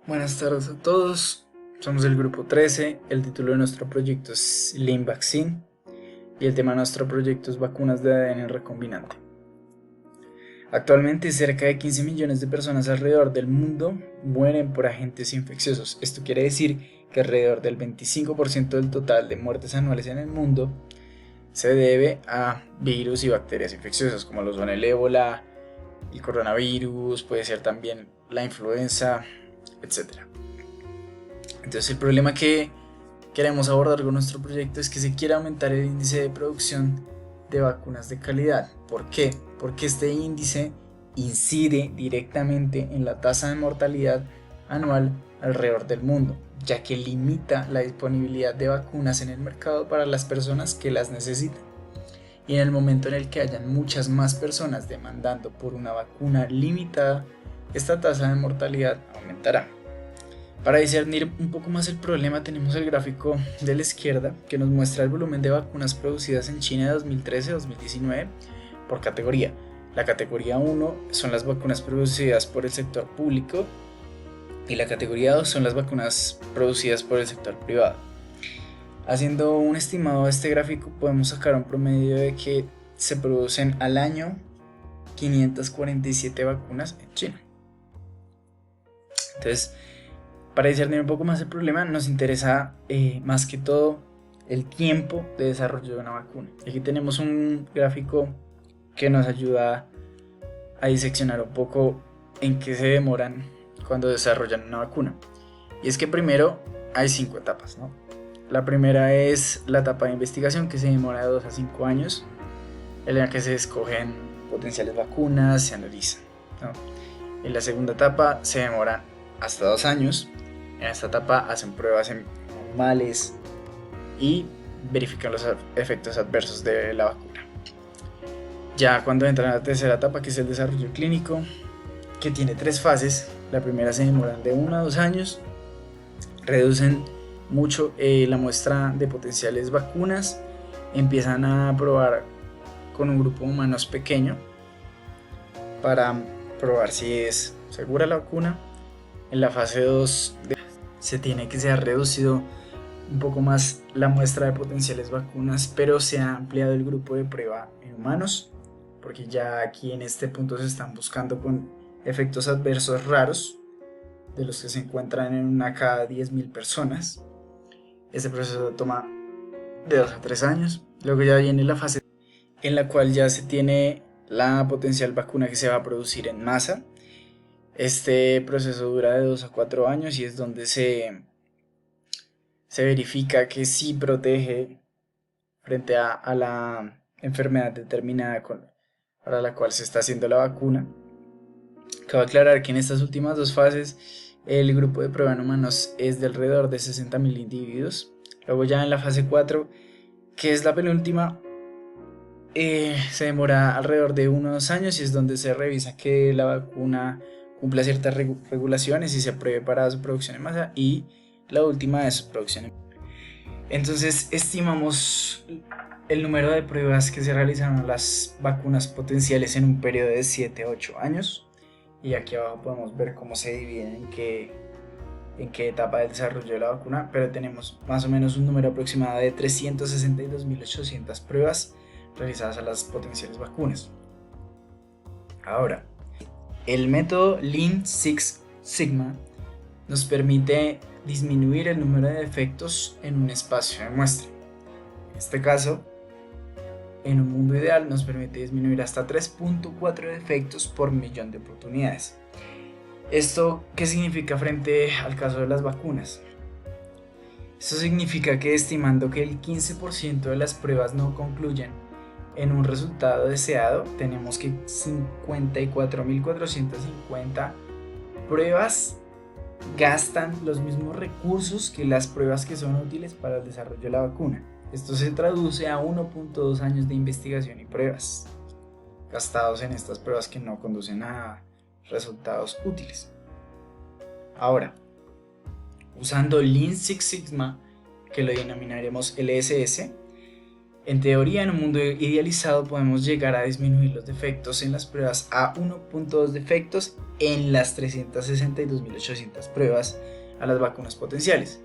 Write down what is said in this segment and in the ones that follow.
Buenas tardes a todos, somos el grupo 13, el título de nuestro proyecto es Lean Vaccine y el tema de nuestro proyecto es vacunas de ADN recombinante. Actualmente cerca de 15 millones de personas alrededor del mundo mueren por agentes infecciosos. Esto quiere decir que alrededor del 25% del total de muertes anuales en el mundo se debe a virus y bacterias infecciosas como lo son el ébola, el coronavirus, puede ser también la influenza, etc. Entonces el problema que queremos abordar con nuestro proyecto es que se quiere aumentar el índice de producción de vacunas de calidad. ¿Por qué? Porque este índice incide directamente en la tasa de mortalidad anual alrededor del mundo, ya que limita la disponibilidad de vacunas en el mercado para las personas que las necesitan. Y en el momento en el que hayan muchas más personas demandando por una vacuna limitada, esta tasa de mortalidad aumentará. Para discernir un poco más el problema tenemos el gráfico de la izquierda que nos muestra el volumen de vacunas producidas en China de 2013-2019 por categoría. La categoría 1 son las vacunas producidas por el sector público y la categoría 2 son las vacunas producidas por el sector privado. Haciendo un estimado de este gráfico podemos sacar un promedio de que se producen al año 547 vacunas en China. Entonces, para discernir un poco más el problema, nos interesa más que todo el tiempo de desarrollo de una vacuna. Aquí tenemos un gráfico que nos ayuda a diseccionar un poco en qué se demoran cuando desarrollan una vacuna. Y es que primero hay 5 etapas, ¿no? La primera es la etapa de investigación, que se demora de 2 a 5 años, en la que se escogen potenciales vacunas, se analizan, ¿no? En la segunda etapa se demora hasta 2 años. En esta etapa hacen pruebas en animales y verifican los efectos adversos de la vacuna. Ya cuando entran a la tercera etapa, que es el desarrollo clínico, que tiene 3 fases, la primera se demoran de 1 a 2 años, reducen mucho la muestra de potenciales vacunas, empiezan a probar con un grupo de humanos pequeño para probar si es segura la vacuna. En la fase 2 se tiene que se ha reducido un poco más la muestra de potenciales vacunas, pero se ha ampliado el grupo de prueba en humanos, porque ya aquí en este punto se están buscando con efectos adversos raros, de los que se encuentran en una cada 10.000 personas. Este proceso toma de 2 a 3 años. Luego ya viene la fase en la cual ya se tiene la potencial vacuna que se va a producir en masa. Este proceso dura de 2 a 4 años y es donde se verifica que sí protege frente a la enfermedad determinada para la cual se está haciendo la vacuna. Cabe aclarar que en estas últimas 2 fases el grupo de prueba en humanos es de alrededor de 60.000 individuos. Luego ya en la fase 4, que es la penúltima, se demora alrededor de 1 o 2 años y es donde se revisa que la vacuna cumpla ciertas regulaciones y se apruebe para su producción en masa, y la última es su producción en masa. Entonces estimamos el número de pruebas que se realizaron a las vacunas potenciales en un periodo de 7 a 8 años, y aquí abajo podemos ver cómo se dividen en qué etapa del desarrollo de la vacuna, pero tenemos más o menos un número aproximado de 362.800 pruebas realizadas a las potenciales vacunas. Ahora, el método Lean Six Sigma nos permite disminuir el número de defectos en un espacio de muestra. En este caso, en un mundo ideal nos permite disminuir hasta 3.4 defectos por millón de oportunidades. ¿Esto qué significa frente al caso de las vacunas? Esto significa que, estimando que el 15% de las pruebas no concluyen en un resultado deseado, tenemos que 54.450 pruebas gastan los mismos recursos que las pruebas que son útiles para el desarrollo de la vacuna. Esto se traduce a 1.2 años de investigación y pruebas gastados en estas pruebas que no conducen a resultados útiles. Ahora, usando Lean Six Sigma, que lo denominaremos LSS, En teoría, en un mundo idealizado podemos llegar a disminuir los defectos en las pruebas a 1.2 defectos en las 362.800 pruebas a las vacunas potenciales,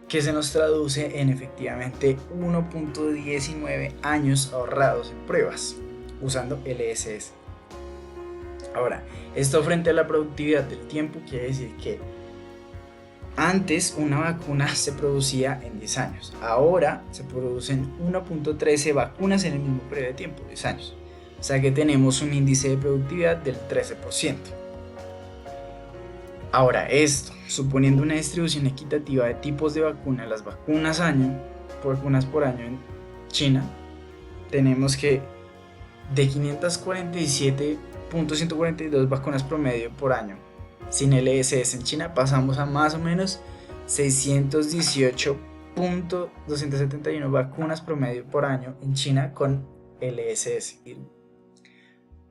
que se nos traduce en efectivamente 1.19 años ahorrados en pruebas usando LSS. Ahora, esto frente a la productividad del tiempo quiere decir que antes una vacuna se producía en 10 años, ahora se producen 1.13 vacunas en el mismo periodo de tiempo, 10 años. O sea que tenemos un índice de productividad del 13%. Ahora esto, suponiendo una distribución equitativa de tipos de vacuna, las vacunas por año en China, tenemos que de 547.142 vacunas promedio por año sin LSS en China, pasamos a más o menos 618.271 vacunas promedio por año en China con LSS.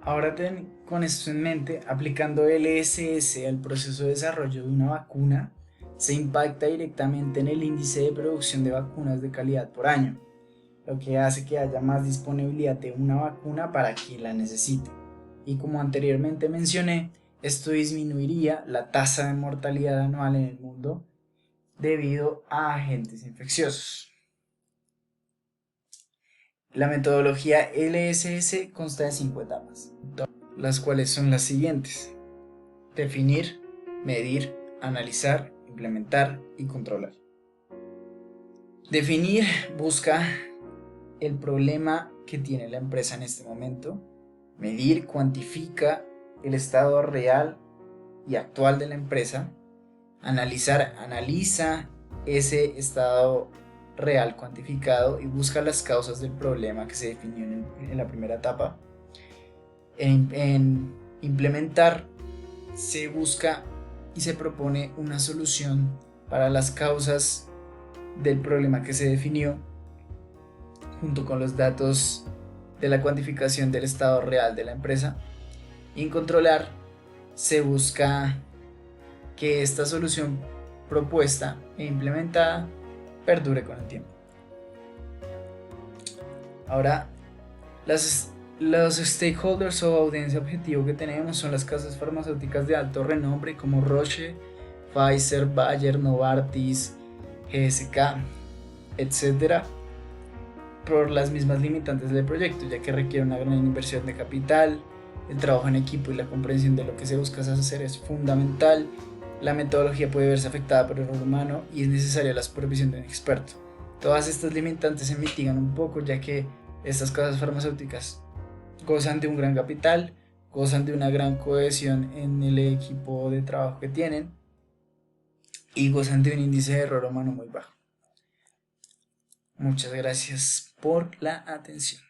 Ahora con esto en mente, aplicando LSS al proceso de desarrollo de una vacuna, se impacta directamente en el índice de producción de vacunas de calidad por año, lo que hace que haya más disponibilidad de una vacuna para quien la necesite. Y como anteriormente mencioné, esto disminuiría la tasa de mortalidad anual en el mundo debido a agentes infecciosos. La metodología LSS consta de 5 etapas, las cuales son las siguientes: definir, medir, analizar, implementar y controlar. Definir busca el problema que tiene la empresa en este momento. Medir cuantifica el estado real y actual de la empresa. Analizar analiza ese estado real cuantificado y busca las causas del problema que se definió en la primera etapa. En implementar se busca y se propone una solución para las causas del problema que se definió, junto con los datos de la cuantificación del estado real de la empresa. Y en controlar se busca que esta solución propuesta e implementada perdure con el tiempo. Ahora, los stakeholders o audiencia objetivo que tenemos son las casas farmacéuticas de alto renombre como Roche, Pfizer, Bayer, Novartis, GSK, etc., por las mismas limitantes del proyecto, ya que requiere una gran inversión de capital. El trabajo en equipo y la comprensión de lo que se busca hacer es fundamental. La metodología puede verse afectada por el error humano y es necesaria la supervisión de un experto. Todas estas limitantes se mitigan un poco, ya que estas casas farmacéuticas gozan de un gran capital, gozan de una gran cohesión en el equipo de trabajo que tienen y gozan de un índice de error humano muy bajo. Muchas gracias por la atención.